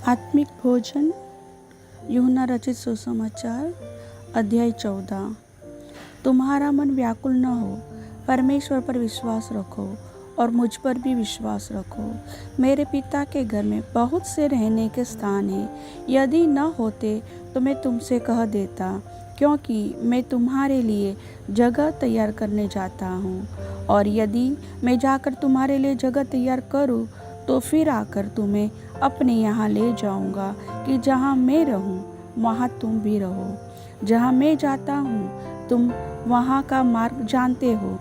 आत्मिक भोजन यूहन्ना रचित सुसमाचार अध्याय 14। तुम्हारा मन व्याकुल न हो, परमेश्वर पर विश्वास रखो और मुझ पर भी विश्वास रखो। मेरे पिता के घर में बहुत से रहने के स्थान हैं। यदि न होते तो मैं तुमसे कह देता, क्योंकि मैं तुम्हारे लिए जगह तैयार करने जाता हूँ। और यदि मैं जाकर तुम्हारे लिए जगह तैयार करूँ तो फिर आकर तुम्हें अपने यहाँ ले जाऊँगा, कि जहाँ मैं रहूँ वहाँ तुम भी रहो। जहाँ मैं जाता हूँ तुम वहाँ का मार्ग जानते हो।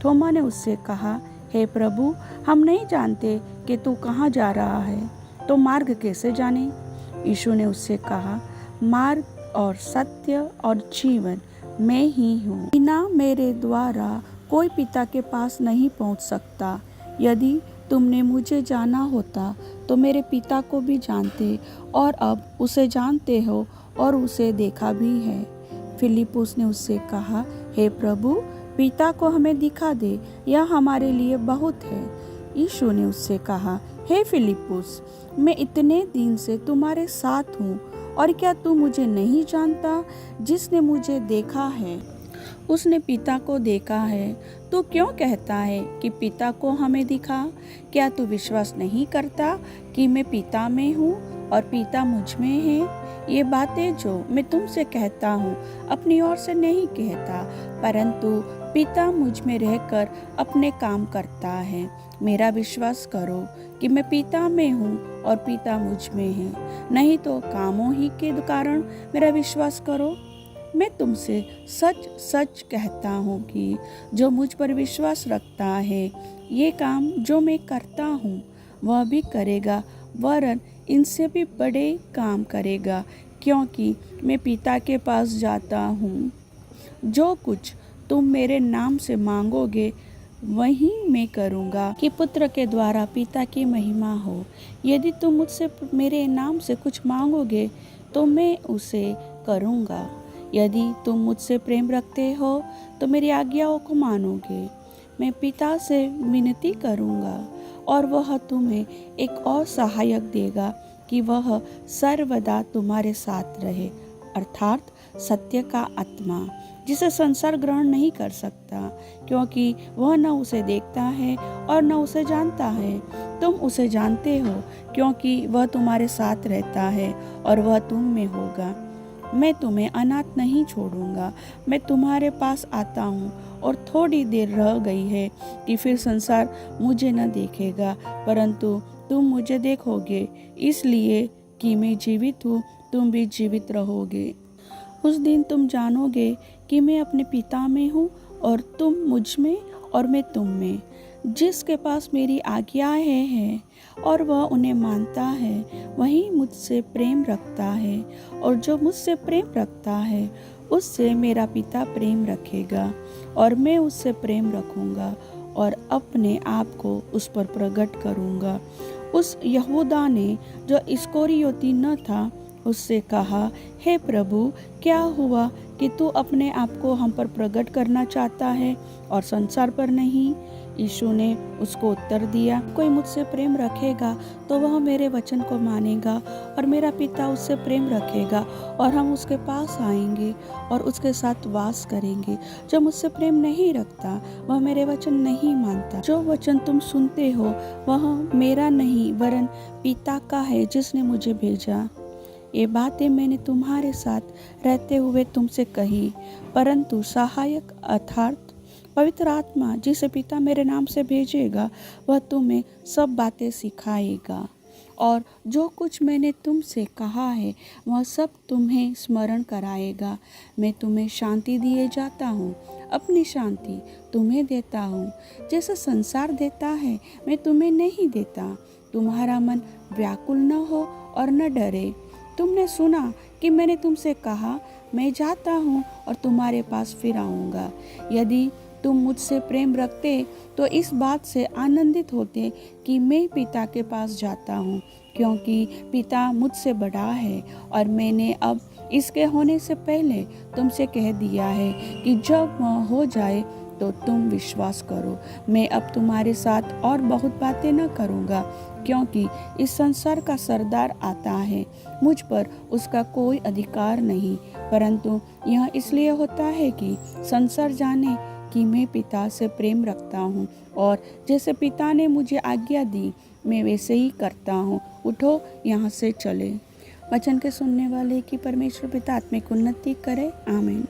थोमा ने उससे कहा, हे प्रभु, हम नहीं जानते कि तू कहाँ जा रहा है, तो मार्ग कैसे जाने? यीशु ने उससे कहा, मार्ग और सत्य और जीवन मैं ही हूँ। बिना मेरे द्वारा कोई पिता के पास नहीं पहुँच सकता। यदि तुमने मुझे जाना होता तो मेरे पिता को भी जानते, और अब उसे जानते हो और उसे देखा भी है। फिलिप्पुस ने उससे कहा, हे प्रभु, पिता को हमें दिखा दे, यह हमारे लिए बहुत है। यीशु ने उससे कहा, हे फिलिप्पुस, मैं इतने दिन से तुम्हारे साथ हूँ, और क्या तू मुझे नहीं जानता? जिसने मुझे देखा है उसने पिता को देखा है। तू क्यों कहता है कि पिता को हमें दिखा? क्या तू विश्वास नहीं करता कि मैं पिता में हूँ और पिता मुझ में है? ये बातें जो मैं तुमसे कहता हूँ अपनी ओर से नहीं कहता, परंतु पिता मुझ में रहकर अपने काम करता है। मेरा विश्वास करो कि मैं पिता में हूँ और पिता मुझ में है, नहीं तो कामों ही के कारण मेरा विश्वास करो। मैं तुमसे सच सच कहता हूँ कि जो मुझ पर विश्वास रखता है, ये काम जो मैं करता हूँ वह भी करेगा, वरन इनसे भी बड़े काम करेगा, क्योंकि मैं पिता के पास जाता हूँ। जो कुछ तुम मेरे नाम से मांगोगे वही मैं करूँगा, कि पुत्र के द्वारा पिता की महिमा हो। यदि तुम मुझसे मेरे नाम से कुछ मांगोगे तो मैं उसे करूँगा। यदि तुम मुझसे प्रेम रखते हो तो मेरी आज्ञाओं को मानोगे। मैं पिता से विनती करूँगा और वह तुम्हें एक और सहायक देगा, कि वह सर्वदा तुम्हारे साथ रहे, अर्थात सत्य का आत्मा, जिसे संसार ग्रहण नहीं कर सकता, क्योंकि वह न उसे देखता है और न उसे जानता है। तुम उसे जानते हो, क्योंकि वह तुम्हारे साथ रहता है और वह तुम में होगा। मैं तुम्हें अनाथ नहीं छोड़ूंगा, मैं तुम्हारे पास आता हूँ। और थोड़ी देर रह गई है कि फिर संसार मुझे न देखेगा, परंतु तुम मुझे देखोगे, इसलिए कि मैं जीवित हूँ, तुम भी जीवित रहोगे। उस दिन तुम जानोगे कि मैं अपने पिता में हूँ और तुम मुझ में और मैं तुम में। जिसके पास मेरी आज्ञाएं हैं और वह उन्हें मानता है, वही मुझसे प्रेम रखता है, और जो मुझसे प्रेम रखता है उससे मेरा पिता प्रेम रखेगा, और मैं उससे प्रेम रखूँगा और अपने आप को उस पर प्रकट करूँगा। उस यहूदा ने, जो इस्करियोती न था, उससे कहा, हे प्रभु, क्या हुआ कि तू अपने आप को हम पर प्रकट करना चाहता है और संसार पर नहीं? यीशु ने उसको उत्तर दिया, कोई मुझसे प्रेम रखेगा तो वह मेरे वचन को मानेगा, और मेरा पिता उससे प्रेम रखेगा और हम उसके पास आएंगे और उसके साथ वास करेंगे। जो मुझसे प्रेम नहीं रखता वह मेरे वचन नहीं मानता। जो वचन तुम सुनते हो वह मेरा नहीं वरन पिता का है जिसने मुझे भेजा। ये बातें मैंने तुम्हारे साथ रहते हुए तुमसे कही, परंतु सहायक अर्थात पवित्र आत्मा, जिसे पिता मेरे नाम से भेजेगा, वह तुम्हें सब बातें सिखाएगा, और जो कुछ मैंने तुमसे कहा है वह सब तुम्हें स्मरण कराएगा। मैं तुम्हें शांति दिए जाता हूँ, अपनी शांति तुम्हें देता हूँ। जैसा संसार देता है मैं तुम्हें नहीं देता। तुम्हारा मन व्याकुल न हो और न डरे। तुमने सुना कि मैंने तुमसे कहा, मैं जाता हूँ और तुम्हारे पास फिर आऊँगा। यदि तुम मुझसे प्रेम रखते तो इस बात से आनंदित होते कि मैं पिता के पास जाता हूँ, क्योंकि पिता मुझसे बड़ा है, और मैंने अब इसके होने से पहले तुमसे कह दिया है कि जब वह हो जाए तो तुम विश्वास करो। मैं अब तुम्हारे साथ और बहुत बातें न करूँगा, क्योंकि इस संसार का सरदार आता है। मुझ पर उसका कोई अधिकार नहीं, परंतु यह इसलिए होता है कि संसार जाने कि मैं पिता से प्रेम रखता हूँ, और जैसे पिता ने मुझे आज्ञा दी मैं वैसे ही करता हूँ। उठो, यहाँ से चले। वचन के सुनने वाले की परमेश्वर पिता आत्मिक उन्नति करे। आमीन।